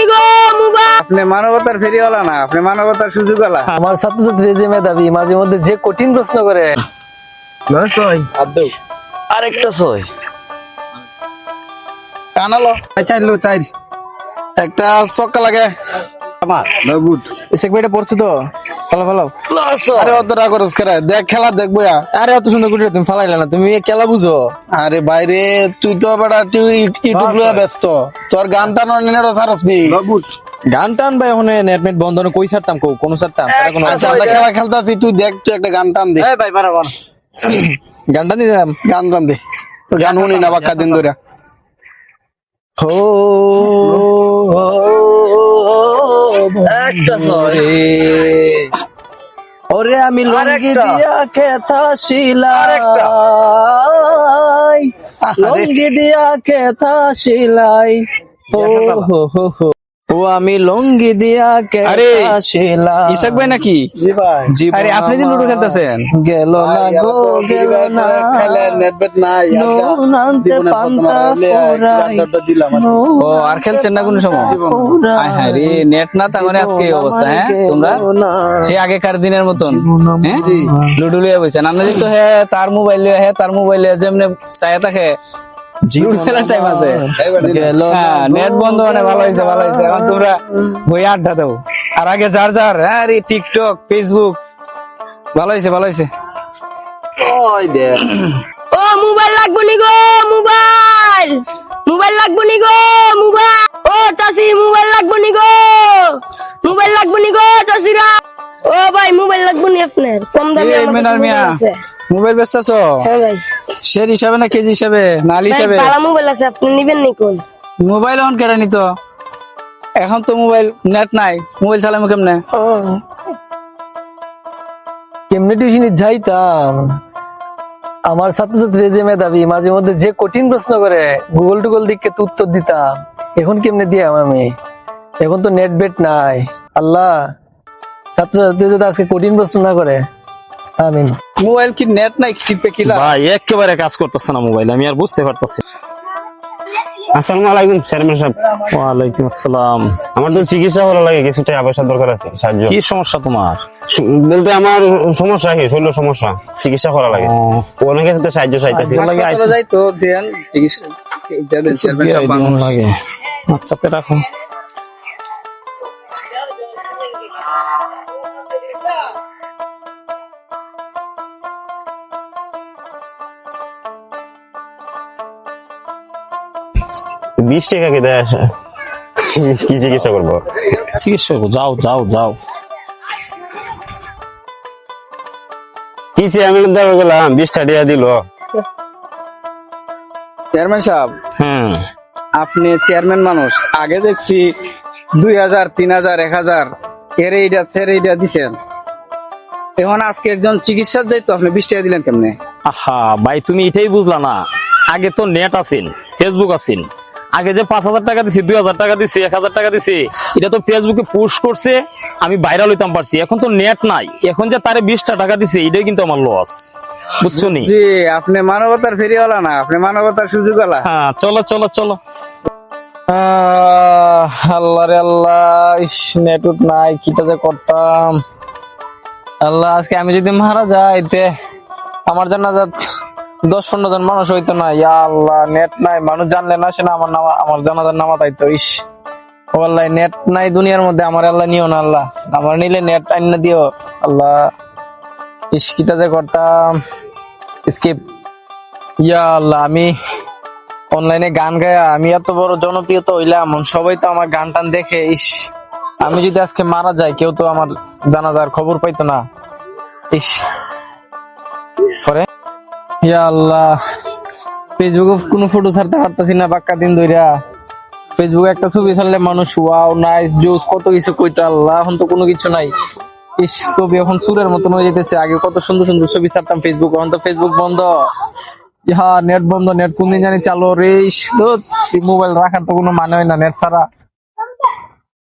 লাগবনি গো mobile. আপনি মানবতার ফেরিওয়ালা না, আপনি মানবতার সুযোগওয়ালা। আমার ছাত্রছাত্রী যে মেধাবী মাঝে মধ্যে যে কঠিন প্রশ্ন করে। আরেকটা ছয় কানালো চাইলো চাই একটা চক্কা লাগে আমার বুট এসে কয়টা পড়ছে তো ভালো ভালো। আরে অত রাগ করছ করে দেখ খেলা দেখবো। আরে অত সুন্দর করে তুমি ফালাইলে না, তুমি খেলা বুঝো। আরে বাইরে তুই তো বেটা তুই ইউটিউব লয়ে ব্যস্ত, তোর গান টান অন্যের সারস নি বুট গান টান ভাই এখন নেট বন্ধ কই ছাড়তাম কোন ছাড়তাম কোনো আচ্ছা আমরা খেলা খেলতাছি, তুই দেখ তুই একটা গান টান দে। ভাই মারাবার গান টান দিলাম, গান টান দে, তোর গান শুনি না বাক্কা দিন ধরে। ও একটা ছয় ওরে আমি লঙ্গি দিয়া খেতা শিলাই, লঙ্গি দিয়া খেতা শিলাই, ও হো হো হো ও আমি লঙ্গি দিয়া খেতা শিলাই। ইসাক ভাই নাকি? আরে আপনি যে লুডো খেলতেছেন গেল না গো গেল না নানতে পান্তা ফুরাই ও আর খেলছেন না কোন সময়? আরে নেট না তার মানে আজকে এই অবস্থা। হ্যাঁ তোমরা সে আগেকার দিনের মতন হ্যাঁ লুডো লিয়ে বসেন। আমরা তো হ্যাঁ তার মোবাইল লিয়ে হ্যাঁ তার মোবাইল লিয়ে যেমনি চায়া থাকে খেলার টাইম আছে। নেট বন্ধ মানে ভালো হয়েছে ভালো হয়েছে। এখন তোমরা বই আড্ডা দাও। আর আগে যার যার আরে টিকটক ফেসবুক ভালো হয়েছে ভালো হয়েছে। ও মোবাইল লাগবনি গো মোবাইল, মোবাইল লাগবনি গো মোবাইল। ও চাচি মোবাইল লাগবনি গো, মোবাইল লাগবনি গো চাচিরা। ও ভাই মোবাইল লাগবনি আপনার কম দামে আমার কাছে মোবাইল আছে। মোবাইল বেচতেছো? হ্যাঁ ভাই। শের হিসাবে না কেজি হিসাবে নাল হিসাবে? ভালো মোবাইল আছে, আপনি নিবেন নি কোন? মোবাইল এখন কেটে নিত, এখন তো মোবাইল নেট নাই, মোবাইল চালামু কেমনে? কেমনে টিউশনি যাইতাম। আমার ছাত্রছাত্রী যে মেধাবী মাঝে মধ্যে যে কঠিন প্রশ্ন করে গুগল টুগল দিকে তো উত্তর দিতাম। এখন কেমনে দিয়াম আমি? এখন তো নেট বেট নাই। আল্লাহ ছাত্রছাত্রী যদি আজকে কঠিন প্রশ্ন না করে আমিন। মোবাইল কি নেট নাই টিপে কিলা? ভাই একেবারে কাজ করতেছে না মোবাইল, আমি আর বুঝতে পারতেছি। আসসালামু আলাইকুম চেয়ারম্যান সাহেব। ওয়ালাইকুম আসসালাম। আমার তো চিকিৎসা ভালো লাগে, কিছু টাকা পয়সা দরকার আছে, সাহায্য। কি সমস্যা তোমার? বলতে আমার সমস্যা কি, শরীর সমস্যা, চিকিৎসা করা লাগে, অনেক কাছে তো সাহায্য চাইতেছি। যাই তো দেন চিকিৎসা লাগে আচ্ছা তে রাখো। 20 টাকা কি দেয়? কি চিকিৎসা করবো? চিকিৎসা করবো, যাও যাও যাও। কি চেয়ারম্যান দেওয়া গেলাম 20 টাকা দিল। চেয়ারম্যান সাহেব আপনি চেয়ারম্যান মানুষ, আগে দেখছি 2000 3000 1000 এর এইটা দিচ্ছেন। এখন আজকে একজন চিকিৎসার দায়িত্ব আপনি 20 টাকা দিলেন কেমনে? আহা ভাই তুমি এটাই বুঝলা না, আগে তো নেট আছিল, ফেসবুক আছিল। আগে যে 5000 টাকা দিছি, 2000 টাকা দিছি, 1000 টাকা দিছি, এটা তো ফেসবুকে পোস্ট করছে, আমি ভাইরাল হইতাম পারছি। এখন তো নেট নাই, এখন যে তারে 20 টাকা দিছে এটাই কিন্তু আমার লস, বুঝছো নি? জি আপনি মানবতার ফেরিওয়ালা না, আপনি মানবতার সুযোগওয়ালা। হ্যাঁ চলো চলো চলো। আল্লাহ রে আল্লাহ, নেটওয়ার্ক নাই, কিটা যে করতাম। আল্লাহ আজকে আমি যদি মারা যাই তে আমার জানাজাত 10-15 জন মানুষ হইতো না। ইয়া আল্লাহ নেট নাই, মানুষ জানলে না সে না আমার জানাজার নামা তাইতো। ইস ও আল্লাহ নেট নাই দুনিয়ার মধ্যে, আমার আল্লাহ নিও না, আল্লাহ আমার নিলে নেট আইন দিও আল্লাহ। ইস কিটা যে করতাম, স্কিপ। ইয়া আল্লাহ আমি অনলাইনে গান গায়া আমি এত বড় জনপ্রিয়তা হইলাম, সবাই তো আমার গান টান দেখে। ইস আমি যদি আজকে মারা যাই কেউ তো আমার জানাজার খবর পাইতো না। ইস পরে ইয়া আল্লাহ ফেসবুকে কোনো ফটো ছাড়তে পারতাছি না বাক্কা দিন ধইরা। ফেসবুকে একটা ছবি ছাড়লে মানুষ ওয়াও নাইস জোস কত কিছু কইতো, আল্লাহ এখন তো কোনো কিছু নাই। ইস ছবি এখন চুরের মতন হয়ে যেতেছে। আগে কত সুন্দর সুন্দর ছবি ছাড়তাম ফেসবুক, এখন তো ফেসবুক বন্ধ। হ্যাঁ নেট বন্ধ, নেট কোনদিন জানি চালু রে। মোবাইল রাখার তো কোনো মানে হয় না নেট ছাড়া।